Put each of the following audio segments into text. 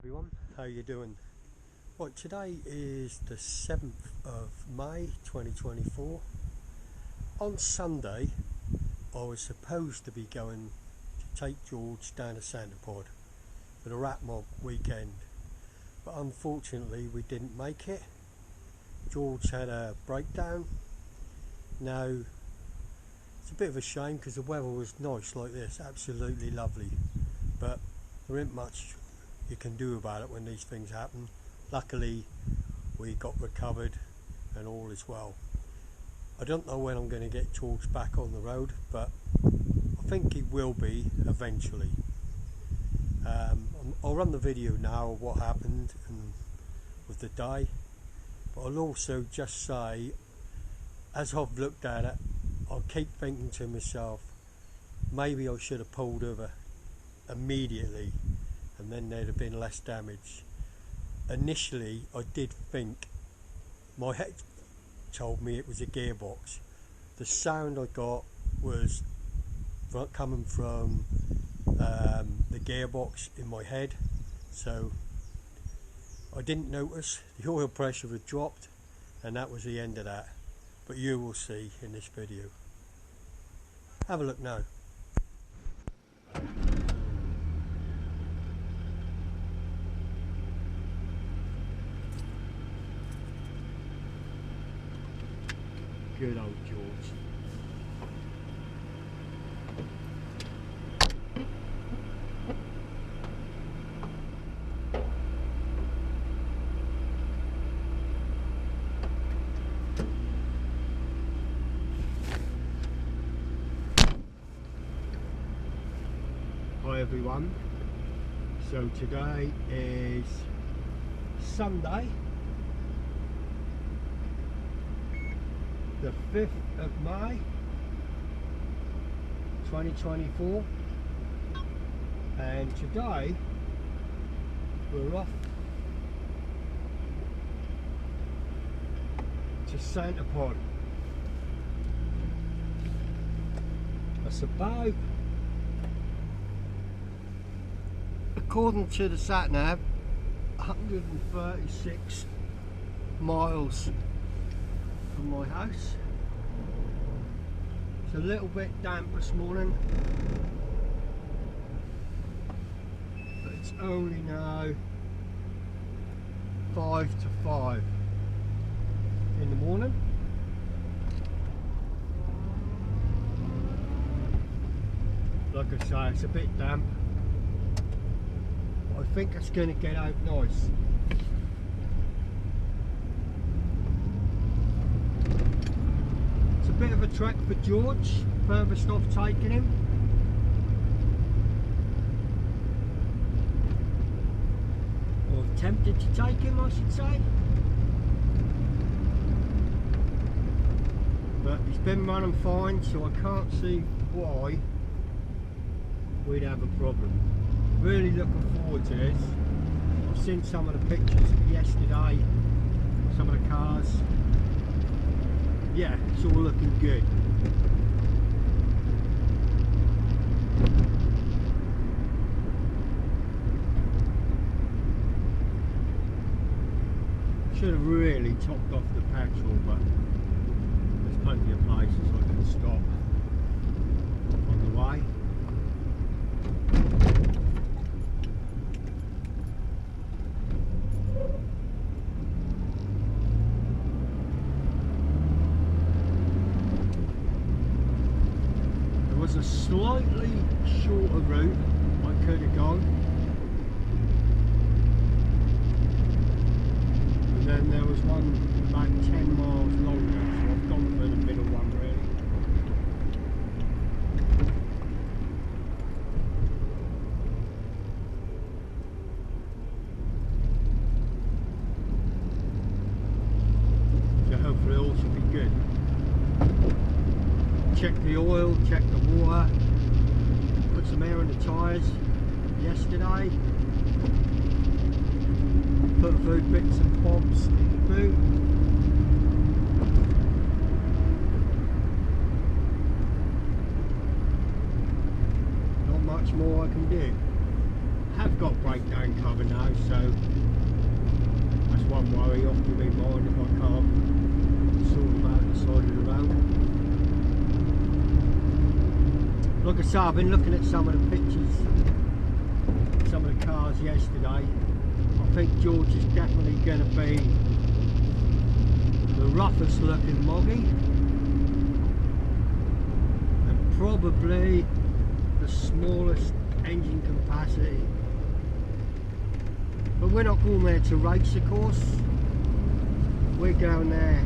Everyone, how you doing? Well, today is the 7th of May 2024. On Sunday I was supposed to be going to take George down to Santa Pod for the Rat Mob weekend, but unfortunately we didn't make it. George had a breakdown. Now it's a bit of a shame because the weather was nice like this, absolutely lovely, but there ain't much you can do about it when these things happen. Luckily we got recovered and all is well. I don't know when I'm going to get George back on the road, but I think he will be eventually. I'll run the video now of what happened and with the day, but I'll also just say, as I've looked at it, I keep thinking to myself, maybe I should have pulled over immediately and then there'd have been less damage. Initially I did think, my head told me it was a gearbox. The sound I got was coming from the gearbox in my head, so I didn't notice. The oil pressure had dropped and that was the end of that, but you will see in this video. Have a look now. Good old George. Hi everyone. So today is Sunday, the 5th of May 2024, and today we're off to Santa Pod. That's about, according to the sat nav, 136 miles from my house. It's a little bit damp this morning, but it's only now 5 to 5 in the morning. Like I say, it's a bit damp. I think it's going to get out nice. It's a bit of a trek for George, furthest off taking him. Or attempted to take him, I should say. But he's been running fine, so I can't see why we'd have a problem. Really looking forward to this. I've seen some of the pictures yesterday, some of the cars. Yeah, it's all looking good. Should have really topped off the petrol, but there's plenty of places I can stop on the way. There was a slightly shorter route I could have gone, and then there was one about 10 miles longer, so I've gone for the middle one really. So hopefully all should be good. Check the oil, check the water, put some air in the tyres yesterday, put a few bits and bobs in the boot. Not much more I can do. have got breakdown cover now, so that's one worry off to my mind if I can't sort them out the side of the road. Like I say, I've been looking at some of the pictures, some of the cars yesterday. I think George is definitely going to be the roughest looking moggy, and probably the smallest engine capacity. But we're not going there to race, of course. We're going there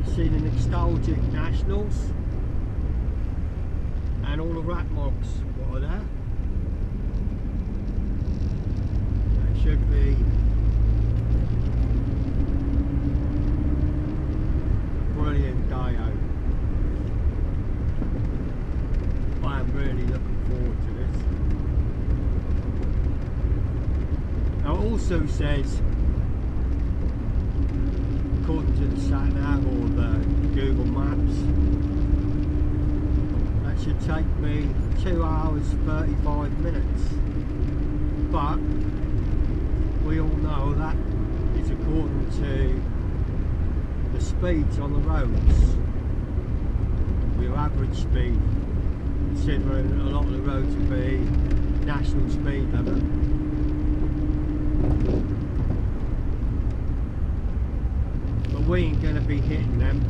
to see the nostalgic nationals and all the rat mogs what are there. That should be a brilliant day out. I am really looking forward to this. Now it also says, according to the sat-nav or the Google Maps, that should take me 2 hours 35 minutes. But we all know that is according to the speeds on the roads, your average speed, considering a lot of the roads will be national speed limit. But we ain't going to be hitting them.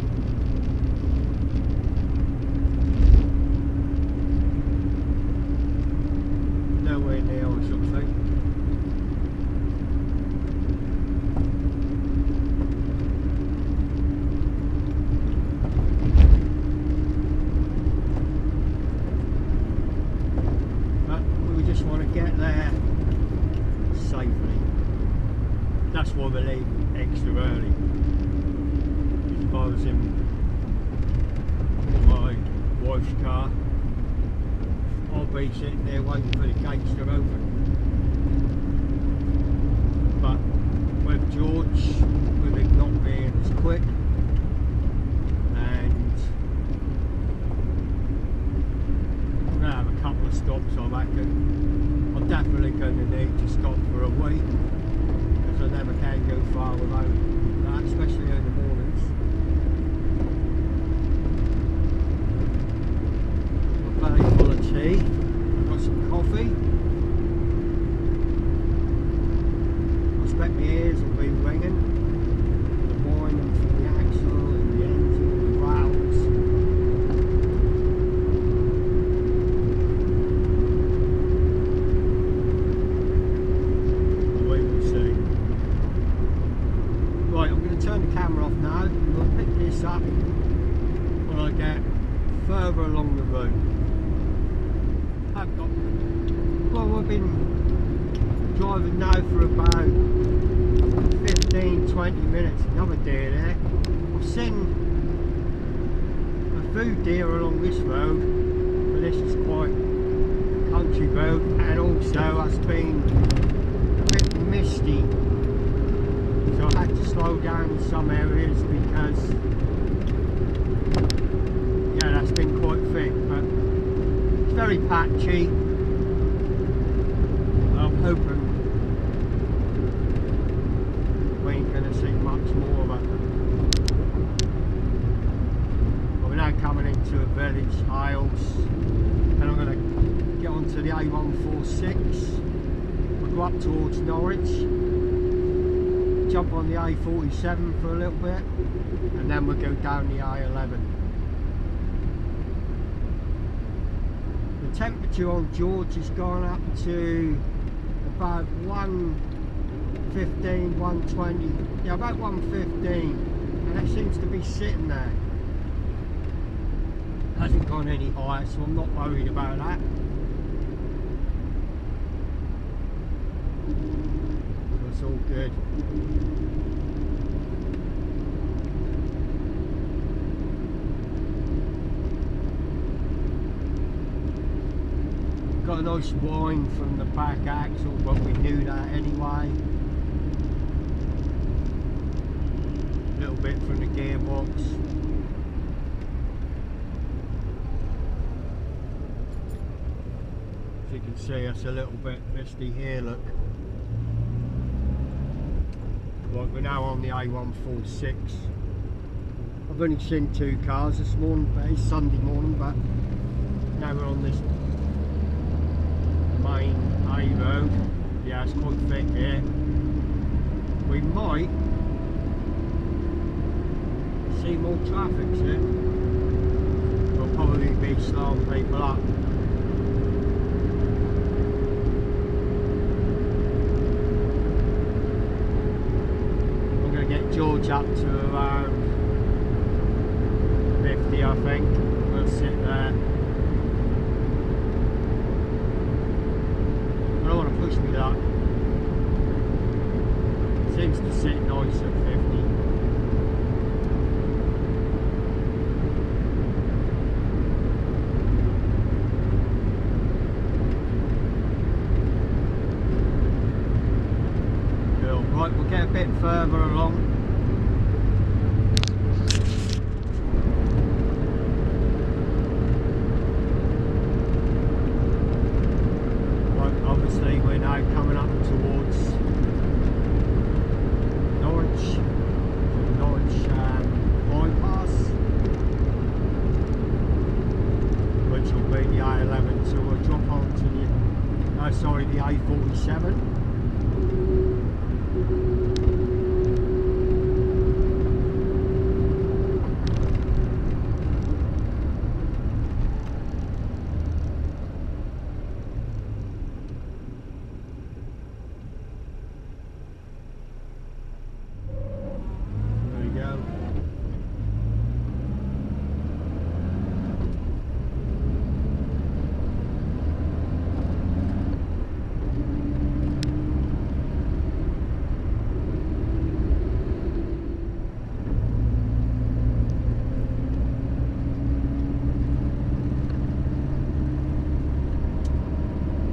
Nowhere near, I should think. Want to get there safely. That's why we leave extra early. If I was in my wife's car, I'll be sitting there waiting for the gates to open. But with George, with it not being as quick, and I'm going to have a couple of stops, I reckon. I'm definitely going to need to stop for a week, because I never can go far without that, especially in the mornings. My belly full of tea, got some coffee. I expect my ears will be ringing, the whining from the axle and the engine and the valves. Turn the camera off now, and we'll pick this up when I get further along the road. Well, we've been driving now for about 15-20 minutes, another deer there. I've seen a few deer along this road, but this is quite a country road, and also it's been a bit misty. So I had to slow down in some areas because, yeah, that's been quite thick, but it's very patchy. I'm hoping we ain't going to see much more of it. But we're now coming into a village, Hales, and I'm going to get onto the A146. We'll go up towards Norwich, jump on the A14 for a little bit, and then we'll go down the A11. The temperature on George has gone up to about 115, 120, yeah, about 115, and that seems to be sitting there. Hasn't gone any higher, so I'm not worried about that. It's all good. Got a nice whine from the back axle, but we knew that anyway. A little bit from the gearbox. So you can see it's a little bit misty here, look. Right, we're now on the A14. I've only seen 2 cars this morning, but it's Sunday morning, but now we're on this main A road. Yeah, it's quite thick here. We might see more traffic here. We'll probably be slowing people up. I'm going to get George up to around 50, I think. We'll sit there. I don't want to push me that. Seems to sit nice at 50. Cool. Right, we'll get a bit further along. Right, obviously we're now coming up towards Norwich bypass, which will be the A11, so we'll drop on to the A47.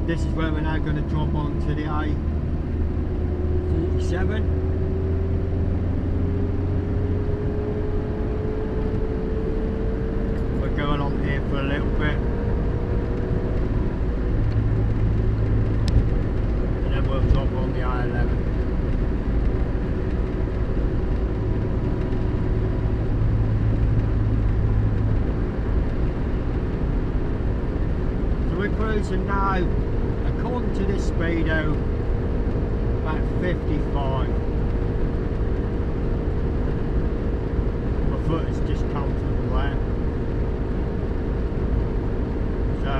This is where we're now going to drop onto the A47. We'll go along here for a little bit, and then we'll drop on the A11. So we're cruising now, according to this speedo, about 55. My foot is just comfortable there. So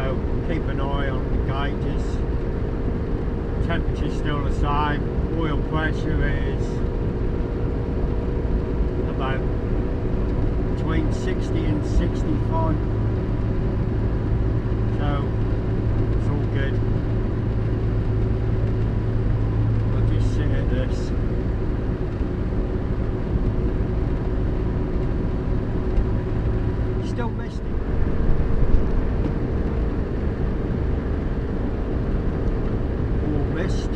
keep an eye on the gauges. Temperature's still the same. Oil pressure is about between 60 and 65. So it's all good. Sit at this. Still misty. More mist.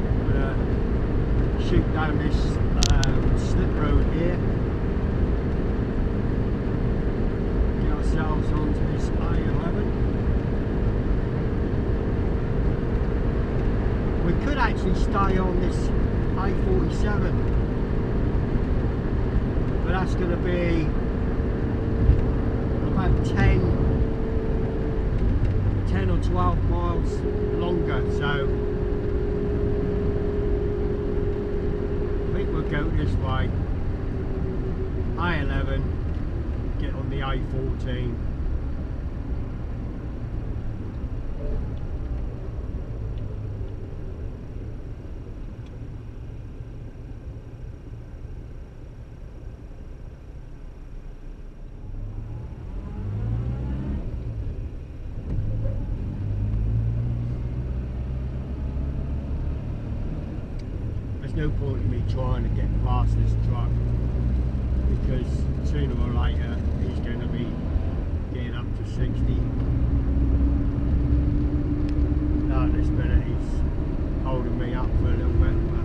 I'm gonna shoot down this slip road here. Onto this A11. We could actually stay on this A47, but that's going to be about 10 or 12 miles longer, so I think we'll go this way. A11, get on the A14. There's no point in me trying to get past this truck, because sooner or later he's going to be getting up to 60. Now at this minute he's holding me up for a little bit, but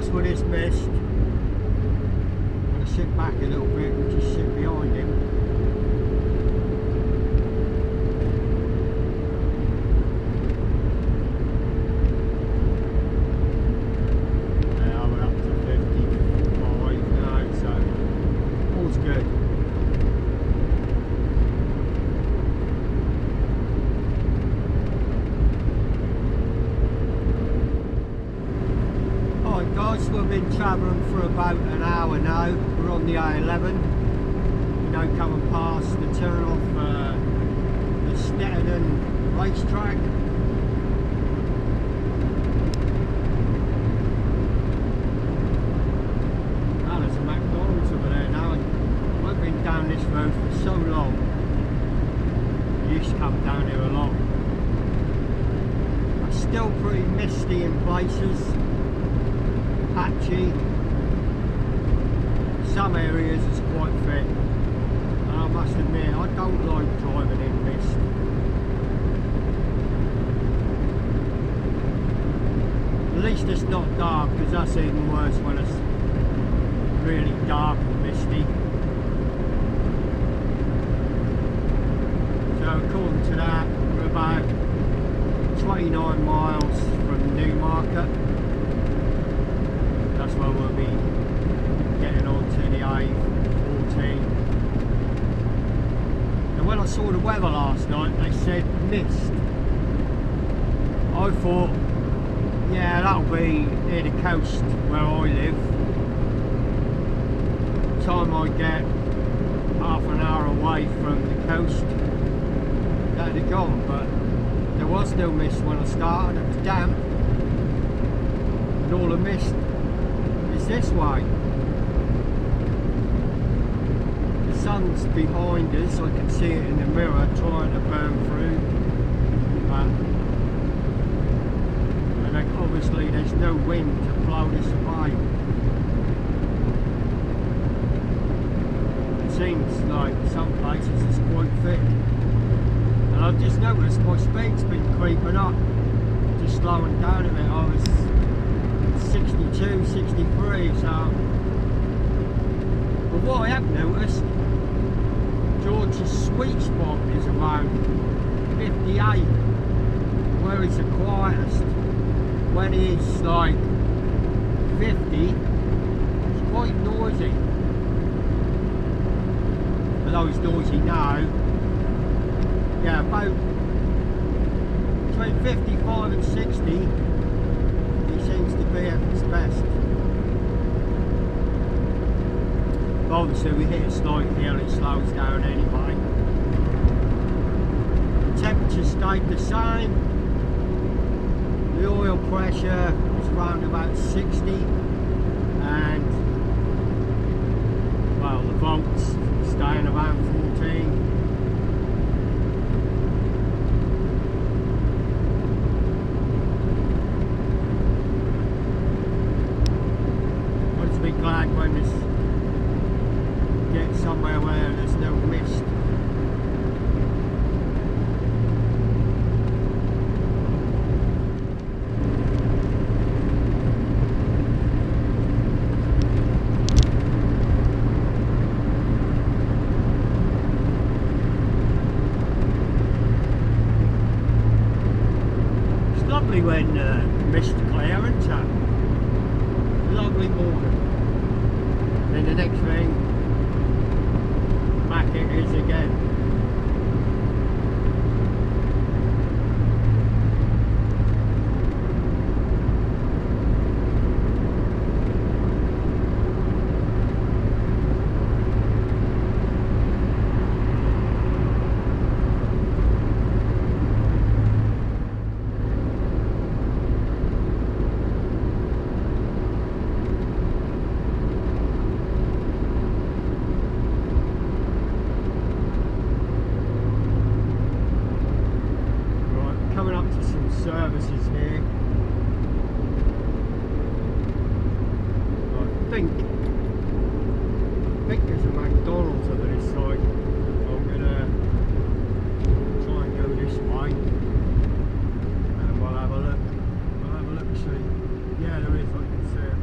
past with this mist. I'm going to sit back a little bit and just sit behind him. Yeah, we're up to 55 now, so all's good. Guys, we've been travelling for about an hour now. We're on the A11, you know, coming past the turn off the Stettin racetrack. Now there's a McDonald's over there now, and I've been down this road for so long. I used to come down here a lot. It's still pretty misty in places. Patchy. Some areas is quite thick, and I must admit I don't like driving in mist. At least it's not dark, because that's even worse when it's really dark and misty. So according to that, we're about 29 miles from Newmarket. That's where we'll be getting on to the A14. And when I saw the weather last night, they said mist. I thought, yeah, that'll be near the coast where I live. By the time I get half an hour away from the coast, that'd have gone. But there was no mist when I started. It was damp, and all the mist this way. The sun's behind us, I can see it in the mirror trying to burn through, and then obviously there's no wind to blow this away. It seems like some places it's quite thick, and I've just noticed my speed's been creeping up, just slowing down a bit. I was 62, 63, so but what I have noticed, George's sweet spot is around 58, where he's the quietest. When he's like 50, it's quite noisy. Although he's noisy now, yeah, about between 55 and 60 seems to be at its best. But obviously we hit a slight hill, it slows down anyway. The temperature stayed the same. The oil pressure is around about 60, and well, the volts staying around 14. Be glad when this gets somewhere where there's no mist. It's lovely when mist clear, isn't it? Lovely morning. Then the next thing, back it is again. Services here. I think there's a McDonald's over this side. I'm gonna try and go this way, and we'll have a look. We'll have a look and see. Yeah, there is. I can see it.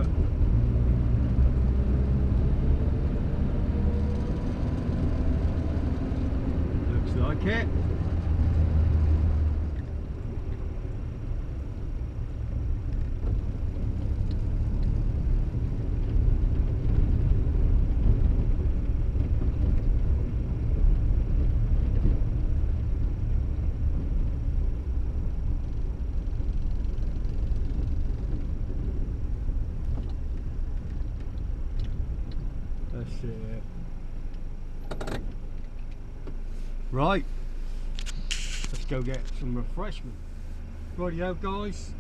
but looks like it. That's it. Right, let's go get some refreshment. Rightio guys,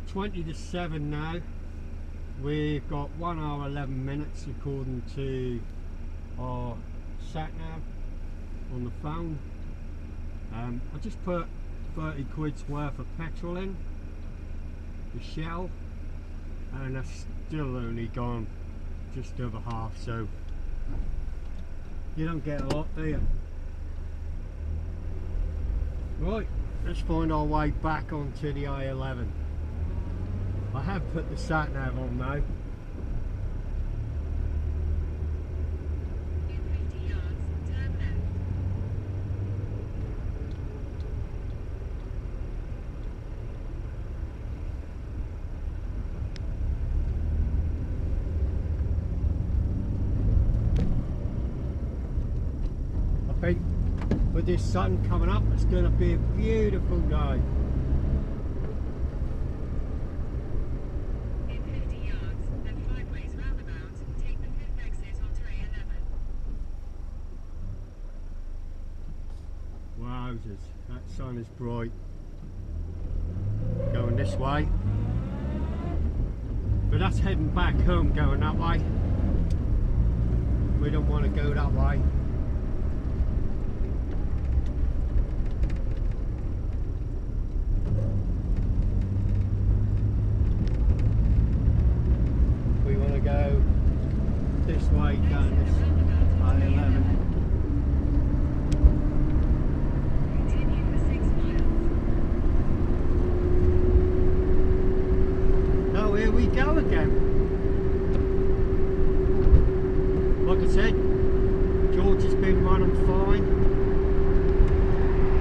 20 to 7 now. We've got 1 hour 11 minutes according to our sat nav on the phone. I just put 30 quid's worth of petrol in the Shell, and that's still only gone just over half, so you don't get a lot, do you? Right, let's find our way back onto the A11. I have put the sat nav on now. In 50 yards, turn left. I think with this sun coming up, it's going to be a beautiful day. In 50 yards, then 5 ways roundabout, take the 5th exit onto A11. Wowzers, that sun is bright. Going this way. But that's heading back home going that way. We don't want to go that way. We want to go this way down this I-11. Continue for 6 miles. Oh, here we go again. Like I said, George has been running fine.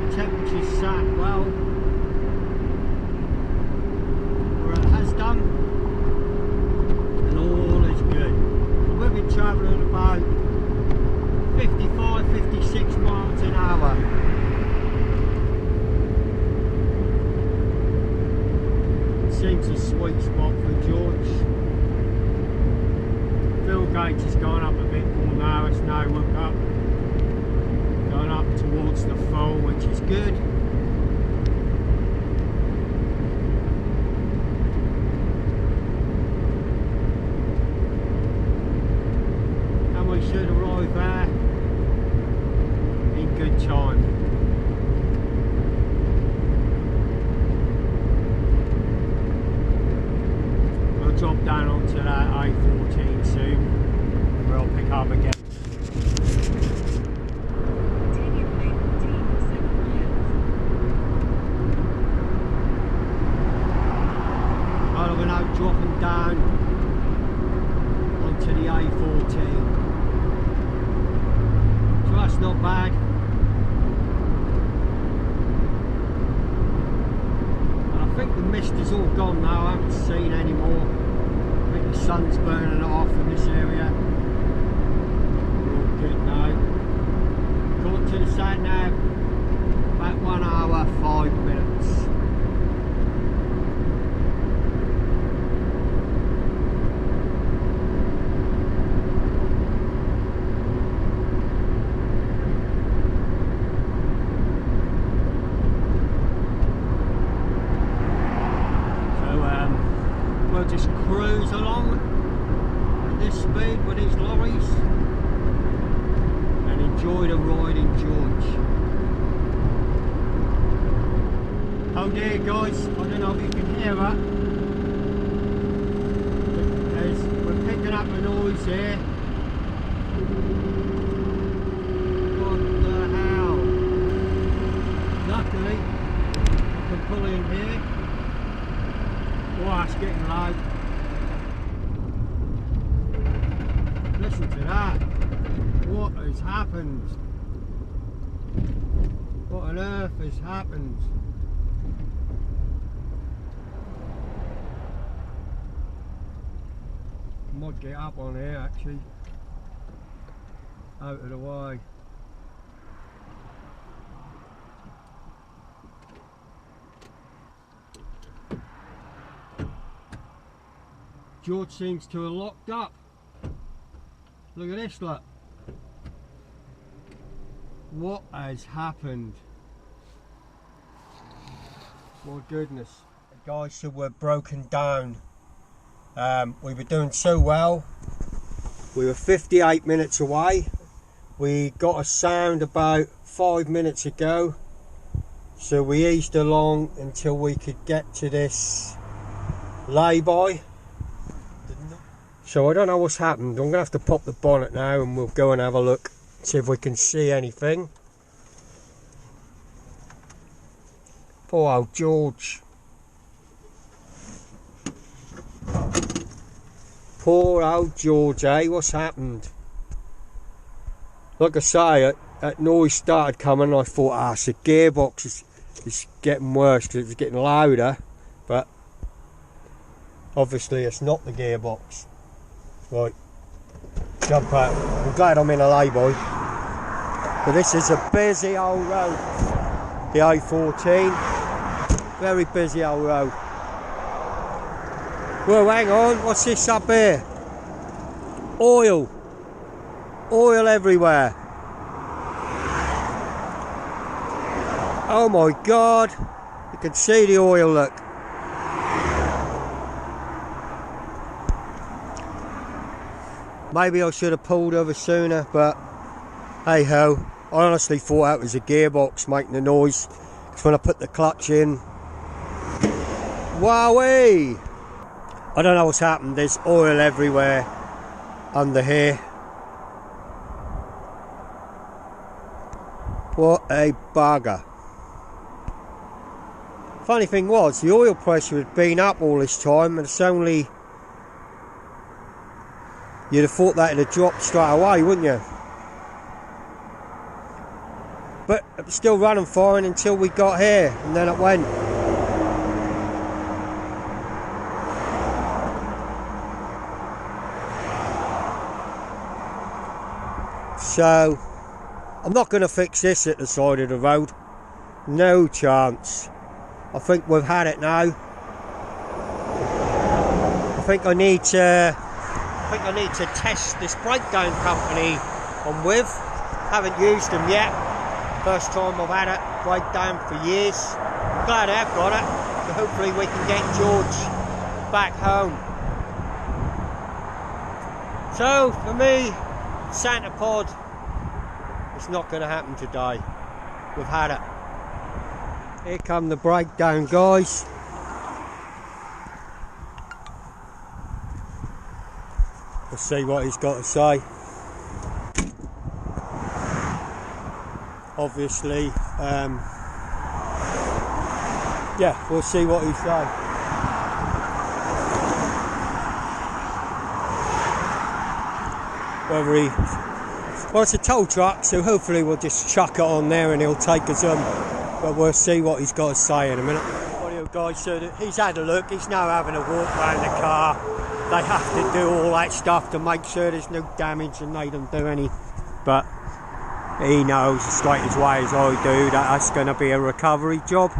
The temperature's sat well, or it has done, and all is good. We've been travelling about 55, 56 miles an hour. Seems a sweet spot for George. Fuel gauge has gone up a bit more now. It's now up, going up towards the full, which is good. And we should arrive there in good time. Drop down onto that A14 soon, where I'll pick up again. Continue for 7 miles. Right, we're now dropping down onto the A14. So that's not bad. And I think the mist is all gone now, I haven't seen any more. The sun's burning off in this area. We're all good now. According to the sat nav, about 1 hour 5 minutes. We'll just cruise along at this speed with these lorries and enjoy the ride in George. Oh dear guys, I don't know if you can hear that. As we're picking up a noise here. What the hell? Luckily, I can pull in here. Wow, it's getting loud. Listen to that. What has happened? What on earth has happened? I might get up on here actually. Out of the way. George seems to have locked up. Look at this, look. What has happened? My goodness. Guys, so we're broken down. We were doing so well. We were 58 minutes away. We got a sound about 5 minutes ago. So we eased along until we could get to this lay-by. So I don't know what's happened. I'm going to have to pop the bonnet now and we'll go and have a look. See if we can see anything. Poor old George. Poor old George, eh? What's happened? Like I say, that noise started coming and I thought, it's the gearbox is getting worse because it was getting louder. But obviously it's not the gearbox. Right, jump out. I'm glad I'm in a lay-by. But this is a busy old road. The A14. Very busy old road. Well, hang on, what's this up here? Oil. Oil everywhere. Oh my God. You can see the oil, look. Maybe I should have pulled over sooner, but hey ho. I honestly thought that was a gearbox making the noise. Because when I put the clutch in, wowee! I don't know what's happened. There's oil everywhere under here. What a bugger. Funny thing was, the oil pressure had been up all this time, and it's only... You'd have thought that would have dropped straight away, wouldn't you? But it was still running fine until we got here, and then it went. So, I'm not going to fix this at the side of the road. No chance. I think we've had it now. I think I need to test this breakdown company I'm with. Haven't used them yet. First time I've had it breakdown for years. Glad I've got it. So hopefully we can get George back home. So for me, Santa Pod, it's not going to happen today. We've had it. Here come the breakdown guys. We'll see what he's got to say. Obviously, yeah, we'll see what he says. Whether he... Well, it's a tow truck, so hopefully we'll just chuck it on there and he'll take us but we'll see what he's got to say in a minute. Audio guys, so he's had a look. He's now having a walk around the car. They have to do all that stuff to make sure there's no damage and they don't do any. But he knows as straight as way as I do that that's going to be a recovery job.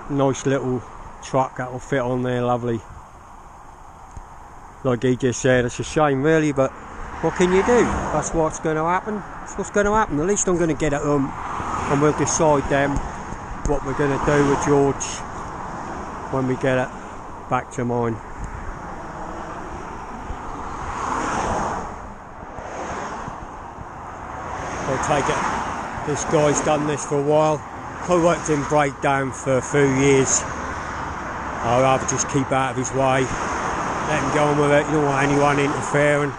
Nice little truck that will fit on there, lovely. Like he just said, it's a shame really, but what can you do? That's what's going to happen. That's what's going to happen. At least I'm going to get it and we'll decide then what we're going to do with George when we get it back to mine. I'll take it. This guy's done this for a while. I worked in breakdown for a few years. I'd rather just keep out of his way. Let him go on with it. You don't want anyone interfering.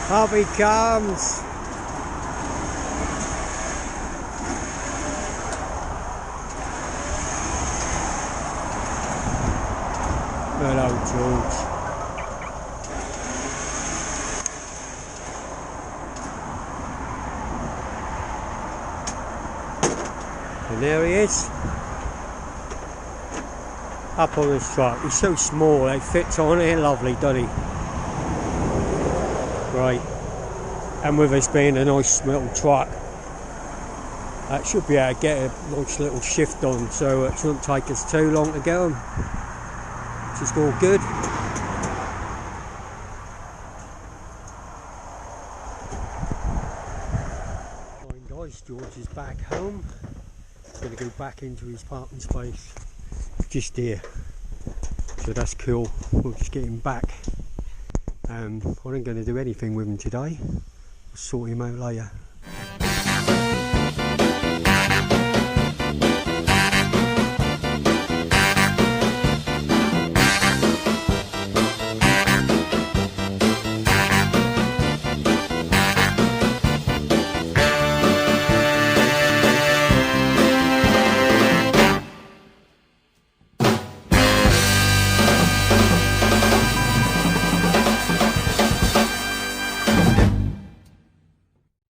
Up he comes. Hello, George. And there he is. Up on his truck. He's so small, he fits on here lovely, doesn't he? Great. And with us being a nice little truck, that should be able to get a nice little shift on, so it shouldn't take us too long to get them. Which is all good. Right guys, George is back home. He's going to go back into his parking space just here. So that's cool. We'll just get him back. I ain't going to do anything with him today. I'll sort him out later.